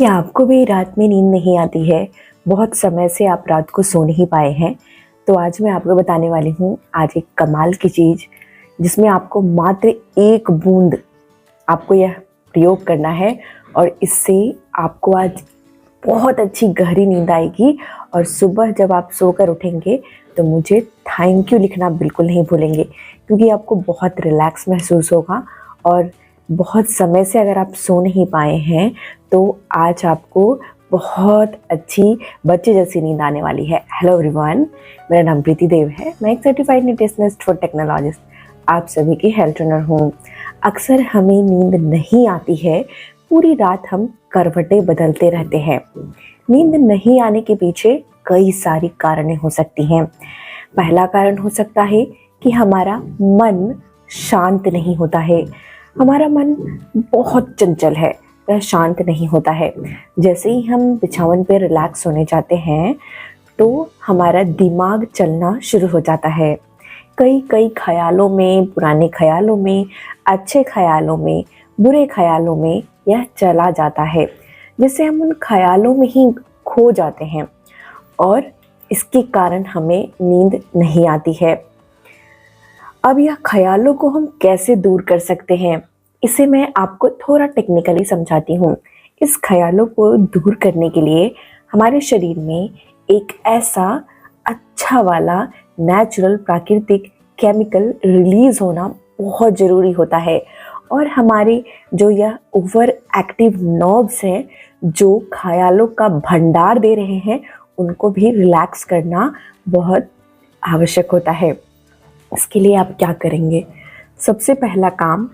क्या आपको भी रात में नींद नहीं आती है? बहुत समय से आप रात को सो नहीं पाए हैं? तो आज मैं आपको बताने वाली हूँ आज एक कमाल की चीज़, जिसमें आपको मात्र 1 बूँद आपको यह प्रयोग करना है और इससे आपको आज बहुत अच्छी गहरी नींद आएगी और सुबह जब आप सोकर उठेंगे तो मुझे थैंक यू लिखना बिल्कुल नहीं भूलेंगे, क्योंकि आपको बहुत रिलैक्स महसूस होगा। और बहुत समय से अगर आप सो नहीं पाए हैं तो आज आपको बहुत अच्छी बच्चे जैसी नींद आने वाली है। हेलो एवरीवन, मेरा नाम प्रीति देव है। मैं एक सर्टिफाइड न्यूट्रिशनिस्ट फूड टेक्नोलॉजिस्ट, आप सभी की हेल्थ ट्रेनर हूँ। अक्सर हमें नींद नहीं आती है, पूरी रात हम करवटें बदलते रहते हैं। नींद नहीं आने के पीछे कई सारी कारणें हो सकती हैं। पहला कारण हो सकता है कि हमारा मन शांत नहीं होता है। हमारा मन बहुत चंचल है, वह शांत नहीं होता है। जैसे ही हम बिछावन पे रिलैक्स होने जाते हैं तो हमारा दिमाग चलना शुरू हो जाता है। कई कई ख्यालों में, पुराने ख्यालों में, अच्छे ख्यालों में, बुरे ख्यालों में यह चला जाता है, जिससे हम उन ख्यालों में ही खो जाते हैं और इसके कारण हमें नींद नहीं आती है। अब यह ख्यालों को हम कैसे दूर कर सकते हैं, इसे मैं आपको थोड़ा टेक्निकली समझाती हूँ। इस ख्यालों को दूर करने के लिए हमारे शरीर में एक ऐसा अच्छा वाला नेचुरल प्राकृतिक केमिकल रिलीज होना बहुत ज़रूरी होता है। और हमारे जो यह ओवर एक्टिव नर्व्स हैं, जो ख्यालों का भंडार दे रहे हैं, उनको भी रिलैक्स करना बहुत आवश्यक होता है। इसके लिए आप क्या करेंगे? सबसे पहला काम,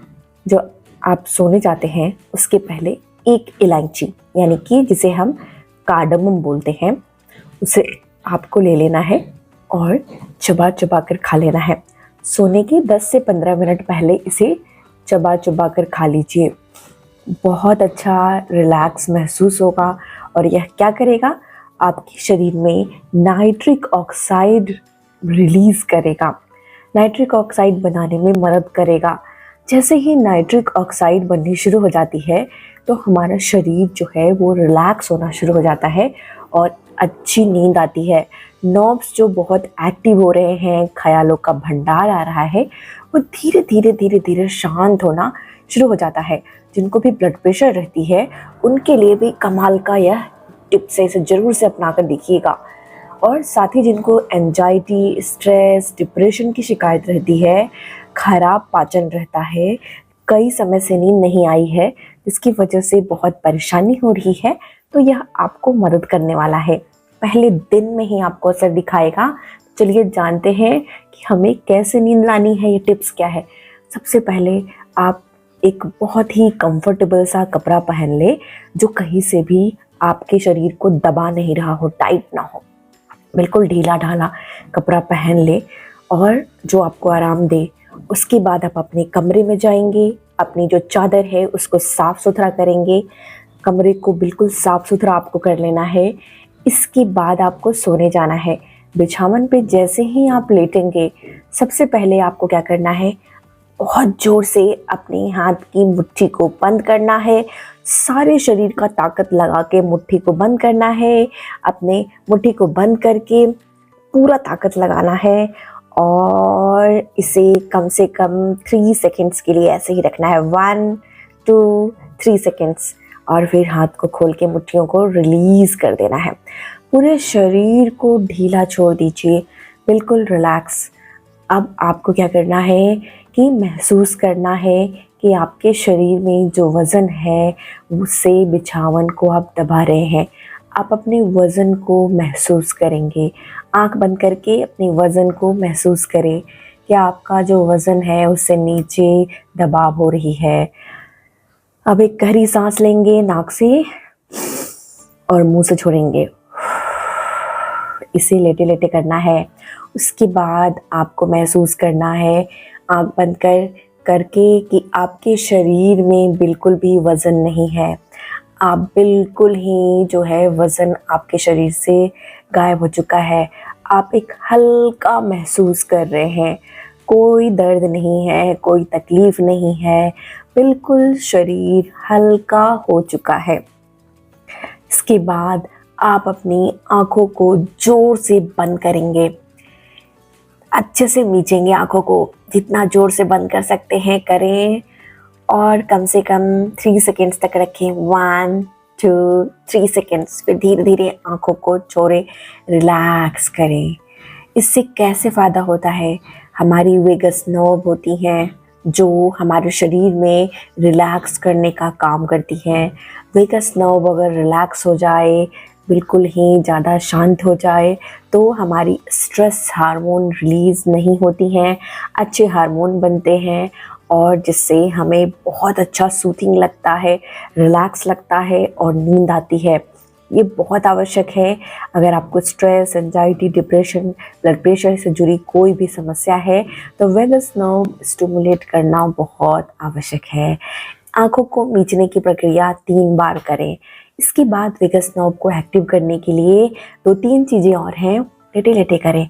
जो आप सोने जाते हैं उसके पहले एक इलायची, यानी कि जिसे हम कार्डमम बोलते हैं, उसे आपको ले लेना है और चबा चबा कर खा लेना है। सोने के 10 से 15 मिनट पहले इसे चबा चबा कर खा लीजिए। बहुत अच्छा रिलैक्स महसूस होगा और यह क्या करेगा, आपके शरीर में नाइट्रिक ऑक्साइड रिलीज़ करेगा, नाइट्रिक ऑक्साइड बनाने में मदद करेगा। जैसे ही नाइट्रिक ऑक्साइड बननी शुरू हो जाती है तो हमारा शरीर जो है वो रिलैक्स होना शुरू हो जाता है और अच्छी नींद आती है। नर्व्स जो बहुत एक्टिव हो रहे हैं, ख्यालों का भंडार आ रहा है, वो धीरे धीरे धीरे धीरे शांत होना शुरू हो जाता है। जिनको भी ब्लड प्रेशर रहती है उनके लिए भी कमाल का यह टिप्स है, इसे ज़रूर से अपना कर देखिएगा। और साथ ही जिनको एंजाइटी, स्ट्रेस, डिप्रेशन की शिकायत रहती है, खराब पाचन रहता है, कई समय से नींद नहीं आई है, जिसकी वजह से बहुत परेशानी हो रही है, तो यह आपको मदद करने वाला है। पहले दिन में ही आपको असर दिखाएगा। चलिए जानते हैं कि हमें कैसे नींद लानी है, ये टिप्स क्या है। सबसे पहले आप एक बहुत ही कंफर्टेबल सा कपड़ा पहन ले, जो कहीं से भी आपके शरीर को दबा नहीं रहा हो, टाइट ना हो। बिल्कुल ढीला ढाला कपड़ा पहन ले और जो आपको आराम दे। उसके बाद आप अपने कमरे में जाएंगे, अपनी जो चादर है उसको साफ़ सुथरा करेंगे। कमरे को बिल्कुल साफ़ सुथरा आपको कर लेना है। इसके बाद आपको सोने जाना है। बिछावन पे जैसे ही आप लेटेंगे, सबसे पहले आपको क्या करना है, बहुत ज़ोर से अपने हाथ की मुट्ठी को बंद करना है। सारे शरीर का ताकत लगा के मुट्ठी को बंद करना है। अपने मुट्ठी को बंद करके पूरा ताकत लगाना है और इसे कम से कम 3 सेकेंड्स के लिए ऐसे ही रखना है। 1 2 3 सेकेंड्स। और फिर हाथ को खोल के मुट्ठियों को रिलीज़ कर देना है। पूरे शरीर को ढीला छोड़ दीजिए, बिल्कुल रिलैक्स। अब आपको क्या करना है कि महसूस करना है कि आपके शरीर में जो वज़न है उससे बिछावन को आप दबा रहे हैं। आप अपने वज़न को महसूस करेंगे। आंख बंद करके अपने वज़न को महसूस करें कि आपका जो वज़न है उससे नीचे दबाव हो रही है। अब एक गहरी सांस लेंगे नाक से और मुंह से छोड़ेंगे। इसे लेटे लेटे करना है। उसके बाद आपको महसूस करना है आंख बंद करके कि आपके शरीर में बिल्कुल भी वज़न नहीं है। आप बिल्कुल ही जो है वज़न आपके शरीर से गायब हो चुका है। आप एक हल्का महसूस कर रहे हैं, कोई दर्द नहीं है, कोई तकलीफ़ नहीं है, बिल्कुल शरीर हल्का हो चुका है। इसके बाद आप अपनी आंखों को जोर से बंद करेंगे, अच्छे से मीचेंगे आंखों को, जितना जोर से बंद कर सकते हैं करें और कम से कम 3 सेकेंड्स तक रखें। 1 2 3 सेकेंड्स। फिर धीरे धीरे आंखों को छोड़े, रिलैक्स करें। इससे कैसे फ़ायदा होता है, हमारी वेगस नर्व होती हैं जो हमारे शरीर में रिलैक्स करने का काम करती हैं। वेगस नर्व अगर रिलैक्स हो जाए, बिल्कुल ही ज़्यादा शांत हो जाए, तो हमारी स्ट्रेस हार्मोन रिलीज़ नहीं होती हैं, अच्छे हार्मोन बनते हैं और जिससे हमें बहुत अच्छा सूथिंग लगता है, रिलैक्स लगता है और नींद आती है। ये बहुत आवश्यक है। अगर आपको stress, anxiety, depression, blood pressure से जुड़ी कोई भी समस्या है तो वेगस नर्व स्टिमुलेट करना बहुत आवश्यक है। आंखों को मीचने की प्रक्रिया 3 बार करें। इसके बाद वेगस नर्व को एक्टिव करने के लिए 2-3 चीज़ें और हैं, लेटे लेटे करें।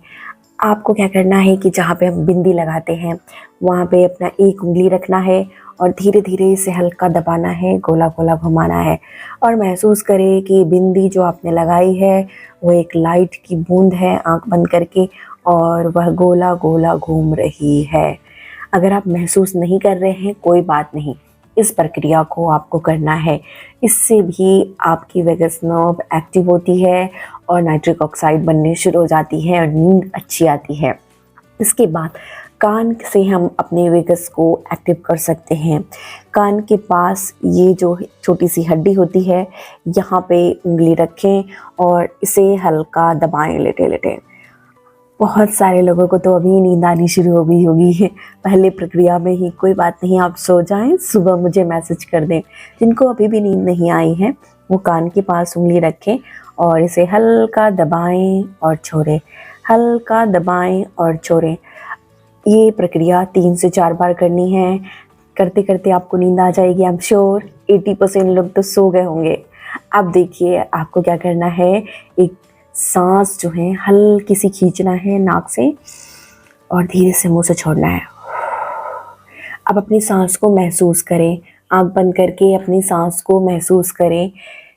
आपको क्या करना है कि जहाँ पे हम बिंदी लगाते हैं वहाँ पे अपना एक उंगली रखना है और धीरे धीरे इसे हल्का दबाना है, गोला गोला घुमाना है और महसूस करें कि बिंदी जो आपने लगाई है वो एक लाइट की बूंद है आंख बंद करके और वह गोला गोला घूम रही है। अगर आप महसूस नहीं कर रहे हैं कोई बात नहीं, इस प्रक्रिया को आपको करना है। इससे भी आपकी वेगस नर्व एक्टिव होती है और नाइट्रिक ऑक्साइड बनने शुरू हो जाती है और नींद अच्छी आती है। इसके बाद कान से हम अपने वेगस को एक्टिव कर सकते हैं। कान के पास ये जो छोटी सी हड्डी होती है, यहाँ पे उंगली रखें और इसे हल्का दबाएं लेटे लेटे। बहुत सारे लोगों को तो अभी नींद आनी शुरू हो गई होगी पहले प्रक्रिया में ही। कोई बात नहीं, आप सो जाएं, सुबह मुझे मैसेज कर दें। जिनको अभी भी नींद नहीं आई है वो कान के पास उंगली रखें और इसे हल्का दबाएं और छोड़ें, हल्का दबाएं और छोड़ें। ये प्रक्रिया 3 से 4 बार करनी है। करते करते आपको नींद आ जाएगी। आई एम श्योर 80% लोग तो सो गए होंगे। अब देखिए आपको क्या करना है, एक सांस जो है हल्की सी खींचना है नाक से और धीरे से मुंह से छोड़ना है। अब अपनी सांस को महसूस करें, आंख बंद करके अपनी सांस को महसूस करें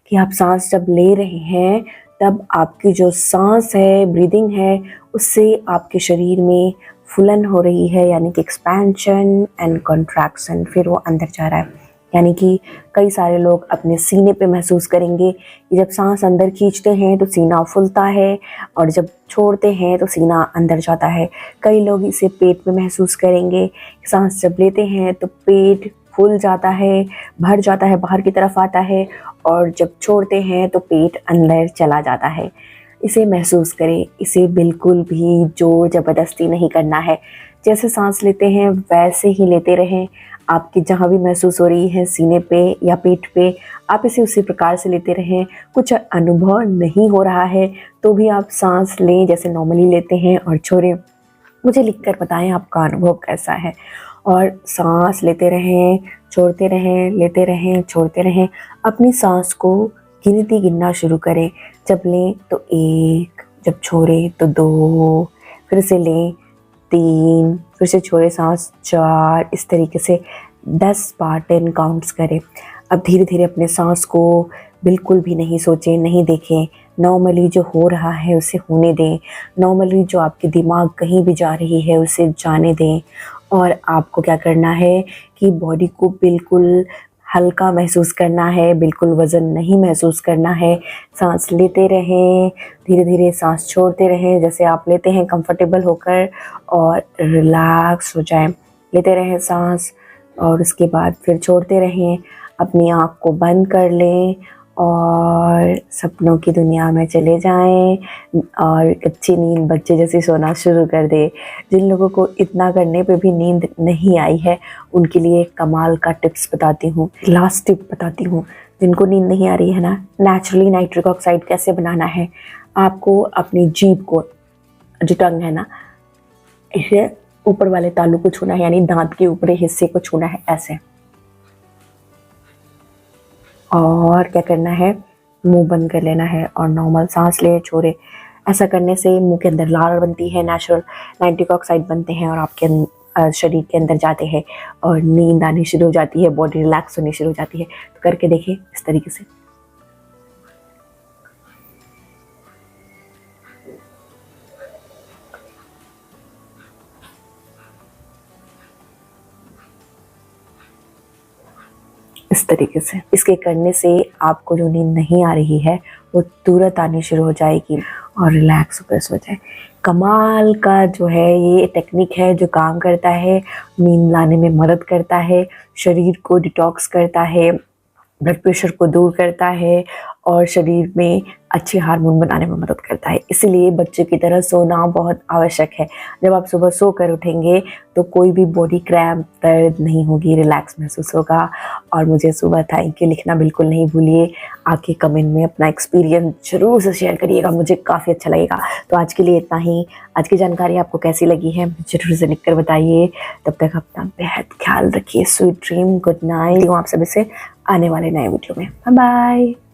कि आप सांस जब ले रहे हैं तब आपकी जो सांस है, ब्रीदिंग है, उससे आपके शरीर में फूलन हो रही है, यानी कि एक्सपेंशन एंड कॉन्ट्रैक्शन। फिर वो अंदर जा रहा है, यानी कि कई सारे लोग अपने सीने पे महसूस करेंगे कि जब सांस अंदर खींचते हैं तो सीना फूलता है और जब छोड़ते हैं तो सीना अंदर जाता है। कई लोग इसे पेट में महसूस करेंगे, सांस जब लेते हैं तो पेट फूल जाता है, भर जाता है, बाहर की तरफ आता है और जब छोड़ते हैं तो पेट अंदर चला जाता है। इसे महसूस करें। इसे बिल्कुल भी जोर ज़बरदस्ती नहीं करना है। जैसे सांस लेते हैं वैसे ही लेते रहें। आपकी जहाँ भी महसूस हो रही है सीने पे या पेट पे, आप इसे उसी प्रकार से लेते रहें। कुछ अनुभव नहीं हो रहा है तो भी आप सांस लें जैसे नॉर्मली लेते हैं और छोड़ें। मुझे लिखकर बताएं आपका अनुभव कैसा है। और सांस लेते रहें, छोड़ते रहें, लेते रहें, छोड़ते रहें। अपनी सांस को गिनती गिनना शुरू करें। जब लें तो 1, जब छोड़ें तो 2, फिर से लें 3, फिर से छोड़े सांस 4। इस तरीके से 10 बार 10 काउंट्स करें। अब धीरे धीरे अपने सांस को बिल्कुल भी नहीं सोचें, नहीं देखें। नॉर्मली जो हो रहा है उसे होने दें। नॉर्मली जो आपके दिमाग कहीं भी जा रही है उसे जाने दें। और आपको क्या करना है कि बॉडी को बिल्कुल हल्का महसूस करना है, बिल्कुल वज़न नहीं महसूस करना है। सांस लेते रहें, धीरे धीरे सांस छोड़ते रहें जैसे आप लेते हैं कंफर्टेबल होकर और रिलैक्स हो जाएं। लेते रहें सांस और उसके बाद फिर छोड़ते रहें। अपनी आँख को बंद कर लें और सपनों की दुनिया में चले जाएं और अच्छी नींद बच्चे जैसे सोना शुरू कर दे। जिन लोगों को इतना करने पे भी नींद नहीं आई है उनके लिए कमाल का टिप्स बताती हूँ, लास्ट टिप बताती हूँ। जिनको नींद नहीं आ रही है ना, नेचुरली नाइट्रिक ऑक्साइड कैसे बनाना है। आपको अपनी जीभ को, जो टंग है ना, इसे ऊपर वाले तालू को छूना है, यानी दांत के ऊपरी हिस्से को छूना है ऐसे। और क्या करना है, मुंह बंद कर लेना है और नॉर्मल सांस ले छोड़े। ऐसा करने से मुंह के अंदर लार बनती है, नेचुरल नाइट्रिक ऑक्साइड बनते हैं और आपके शरीर के अंदर जाते हैं और नींद आनी शुरू हो जाती है, बॉडी रिलैक्स होनी शुरू हो जाती है। तो करके देखिए इस तरीके से। इस तरीके से। इसके करने से आपको जो नींद नहीं आ रही है वो तुरंत आनी शुरू हो जाएगी और रिलैक्स होकर सो जाए। कमाल का जो है ये टेक्निक है जो काम करता है, नींद लाने में मदद करता है, शरीर को डिटॉक्स करता है, ब्लड प्रेशर को दूर करता है और शरीर में अच्छे हार्मोन बनाने में मदद करता है। इसलिए बच्चे की तरह सोना बहुत आवश्यक है। जब आप सुबह सो कर उठेंगे तो कोई भी बॉडी क्रैम्प, दर्द नहीं होगी, रिलैक्स महसूस होगा। और मुझे सुबह थैंक यू लिखना बिल्कुल नहीं भूलिए। आके कमेंट में अपना एक्सपीरियंस ज़रूर से शेयर करिएगा, मुझे काफ़ी अच्छा लगेगा। तो आज के लिए इतना ही। आज की जानकारी आपको कैसी लगी है ज़रूर से लिख कर बताइए। तब तक अपना बेहद ख्याल रखिए। Sweet dream, good night. आप सभी से आने वाले नए वीडियो में। Bye bye.